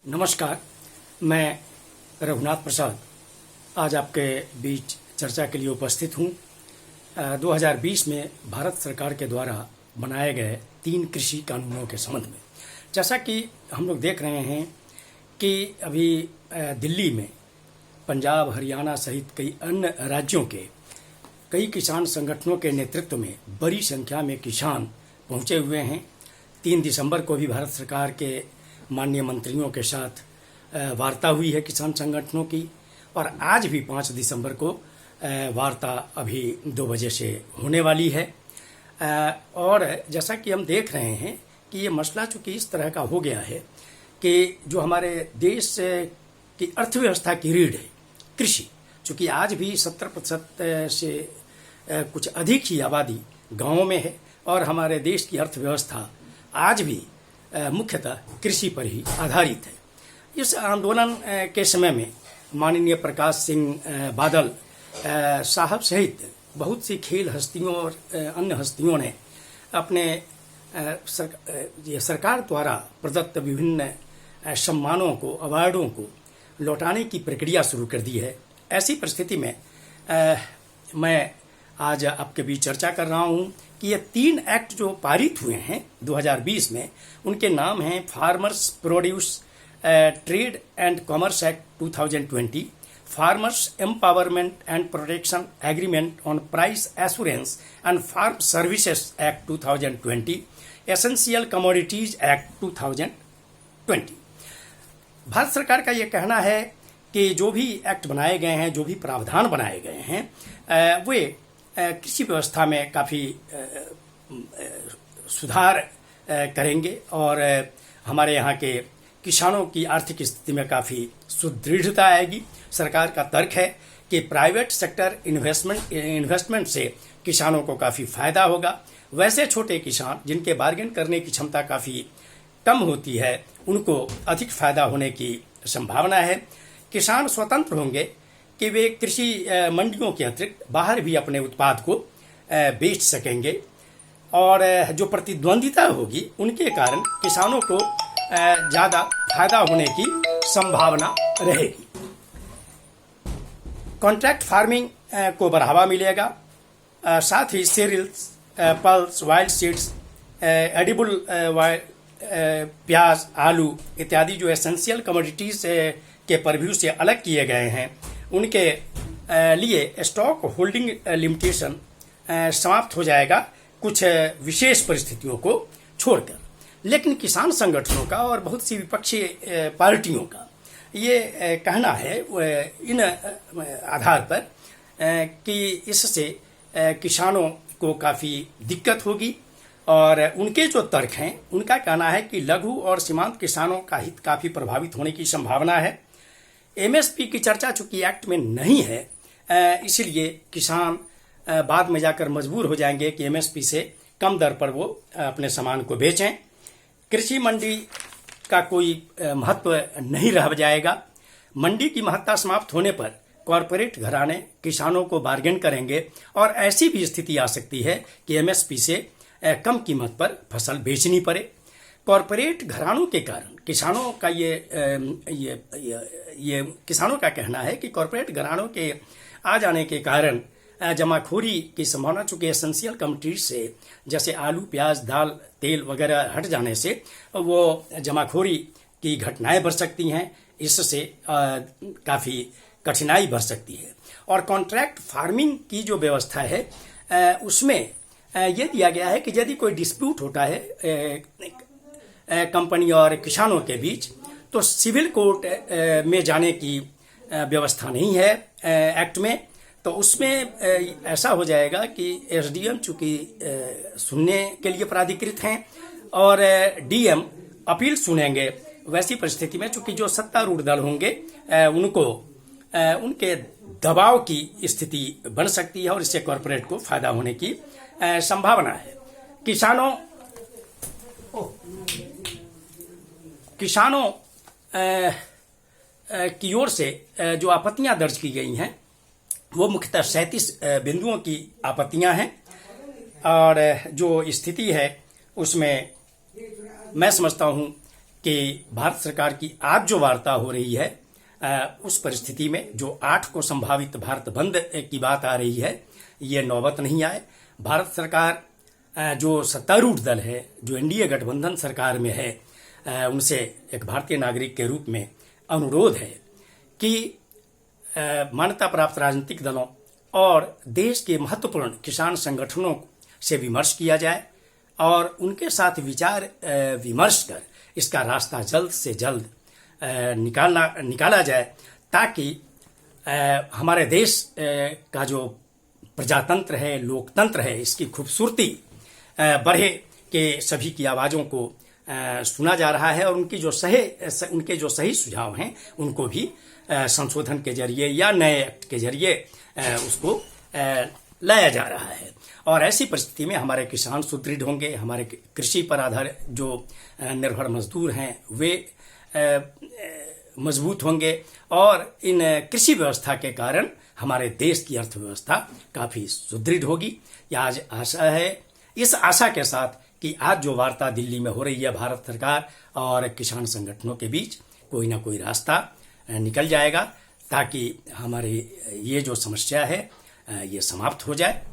नमस्कार, मैं रघुनाथ प्रसाद आज आपके बीच चर्चा के लिए उपस्थित हूँ। 2020 में भारत सरकार के द्वारा बनाए गए 3 कृषि कानूनों के संबंध में। जैसा कि हम लोग देख रहे हैं कि अभी दिल्ली में पंजाब, हरियाणा सहित कई अन्य राज्यों के कई किसान संगठनों के नेतृत्व में बड़ी संख्या में किसान पहुँचे हुए हैं। 3 दिसंबर को भी भारत सरकार के माननीय मंत्रियों के साथ वार्ता हुई है किसान संगठनों की, और आज भी 5 दिसंबर को वार्ता अभी 2 बजे से होने वाली है। और जैसा कि हम देख रहे हैं कि ये मसला चूँकि इस तरह का हो गया है कि जो हमारे देश की अर्थव्यवस्था की रीढ़ है कृषि, चूँकि आज भी 70% से कुछ अधिक ही आबादी गाँवों में है और हमारे देश की अर्थव्यवस्था आज भी मुख्यतः कृषि पर ही आधारित है। इस आंदोलन के समय में माननीय प्रकाश सिंह बादल साहब सहित बहुत सी खेल हस्तियों और अन्य हस्तियों ने अपने सरकार द्वारा प्रदत्त विभिन्न सम्मानों को, अवार्डों को लौटाने की प्रक्रिया शुरू कर दी है। ऐसी परिस्थिति में मैं आज आपके बीच चर्चा कर रहा हूं कि ये 3 एक्ट जो पारित हुए हैं 2020 में, उनके नाम हैं farmers produce trade and commerce act 2020, farmers empowerment and protection agreement on price assurance and farm services act 2020, essential commodities act 2020। Bharat सरकार का ये कहना है कि जो भी एक्ट बनाए गए हैं, जो भी प्रावधान बनाए गए हैं, वे कृषि व्यवस्था में काफ़ी सुधार करेंगे और हमारे यहाँ के किसानों की आर्थिक स्थिति में काफ़ी सुदृढ़ता आएगी। सरकार का तर्क है कि प्राइवेट सेक्टर इन्वेस्टमेंट से किसानों को काफ़ी फायदा होगा। वैसे छोटे किसान जिनके बार्गेन करने की क्षमता काफ़ी कम होती है, उनको अधिक फायदा होने की संभावना है। किसान स्वतंत्र होंगे कि वे कृषि मंडियों के अतिरिक्त बाहर भी अपने उत्पाद को बेच सकेंगे, और जो प्रतिद्वंदिता होगी उनके कारण किसानों को ज़्यादा फायदा होने की संभावना रहेगी। कॉन्ट्रैक्ट फार्मिंग को बढ़ावा मिलेगा। साथ ही cereals, pulses, wild seeds, edible प्याज, आलू इत्यादि जो एसेंशियल कमोडिटीज के परव्यू से अलग किए गए हैं, उनके लिए स्टॉक होल्डिंग लिमिटेशन समाप्त हो जाएगा कुछ विशेष परिस्थितियों को छोड़कर। लेकिन किसान संगठनों का और बहुत सी विपक्षी पार्टियों का ये कहना है इन आधार पर कि इससे किसानों को काफ़ी दिक्कत होगी, और उनके जो तर्क हैं, उनका कहना है कि लघु और सीमांत किसानों का हित काफ़ी प्रभावित होने की संभावना है। एमएसपी की चर्चा चूंकि एक्ट में नहीं है, इसलिए किसान बाद में जाकर मजबूर हो जाएंगे कि एमएसपी से कम दर पर वो अपने सामान को बेचें। कृषि मंडी का कोई महत्व नहीं रह जाएगा। मंडी की महत्ता समाप्त होने पर कॉरपोरेट घराने किसानों को बार्गेन करेंगे, और ऐसी भी स्थिति आ सकती है कि एमएसपी से कम कीमत पर फसल बेचनी पड़े। कॉरपोरेट घरानों के कारण किसानों का ये किसानों का कहना है कि कॉरपोरेट घरानों के आ जाने के कारण जमाखोरी की संभावना, चूंकि एसेंशियल कमोडिटीज से जैसे आलू, प्याज, दाल, तेल वगैरह हट जाने से वो जमाखोरी की घटनाएं बढ़ सकती हैं। इससे काफ़ी कठिनाई बढ़ सकती है। और कॉन्ट्रैक्ट फार्मिंग की जो व्यवस्था है, उसमें ये दिया गया है कि यदि कोई डिस्प्यूट होता है कंपनी और किसानों के बीच, तो सिविल कोर्ट में जाने की व्यवस्था नहीं है एक्ट में। तो उसमें ऐसा हो जाएगा कि एसडीएम चूंकि सुनने के लिए प्राधिकृत हैं और डीएम अपील सुनेंगे, वैसी परिस्थिति में चूंकि जो सत्तारूढ़ दल होंगे उनको उनके दबाव की स्थिति बन सकती है, और इससे कॉरपोरेट को फायदा होने की संभावना है। किसानों की ओर से जो आपत्तियां दर्ज की गई हैं, वो मुख्यतः 37 बिंदुओं की आपत्तियां हैं, और जो स्थिति है उसमें मैं समझता हूं कि भारत सरकार की आज जो वार्ता हो रही है, उस परिस्थिति में जो 8 को संभावित भारत बंद की बात आ रही है, ये नौबत नहीं आए। भारत सरकार जो सत्तारूढ़ दल है, जो एनडीए गठबंधन सरकार में है, उनसे एक भारतीय नागरिक के रूप में अनुरोध है कि मान्यता प्राप्त राजनीतिक दलों और देश के महत्वपूर्ण किसान संगठनों से विमर्श किया जाए और उनके साथ विचार विमर्श कर इसका रास्ता जल्द से जल्द निकाला जाए, ताकि हमारे देश का जो प्रजातंत्र है, लोकतंत्र है, इसकी खूबसूरती बढ़े कि सभी की आवाज़ों को सुना जा रहा है और उनके जो सही सुझाव हैं उनको भी संशोधन के जरिए या नए एक्ट के जरिए उसको लाया जा रहा है। और ऐसी परिस्थिति में हमारे किसान सुदृढ़ होंगे, हमारे कृषि पर आधारित जो निर्भर मजदूर हैं वे मजबूत होंगे और इन कृषि व्यवस्था के कारण हमारे देश की अर्थव्यवस्था काफ़ी सुदृढ़ होगी। यह आज आशा है। इस आशा के साथ कि आज जो वार्ता दिल्ली में हो रही है भारत सरकार और किसान संगठनों के बीच, कोई ना कोई रास्ता निकल जाएगा, ताकि हमारी ये जो समस्या है ये समाप्त हो जाए।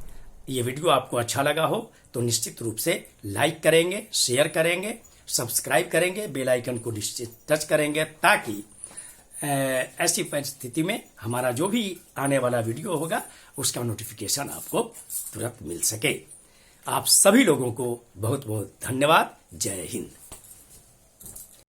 ये वीडियो आपको अच्छा लगा हो तो निश्चित रूप से लाइक करेंगे, शेयर करेंगे, सब्सक्राइब करेंगे, बेल आइकन को निश्चित टच करेंगे, ताकि ऐसी परिस्थिति में हमारा जो भी आने वाला वीडियो होगा उसका नोटिफिकेशन आपको तुरंत मिल सके। आप सभी लोगों को बहुत बहुत धन्यवाद। जय हिंद।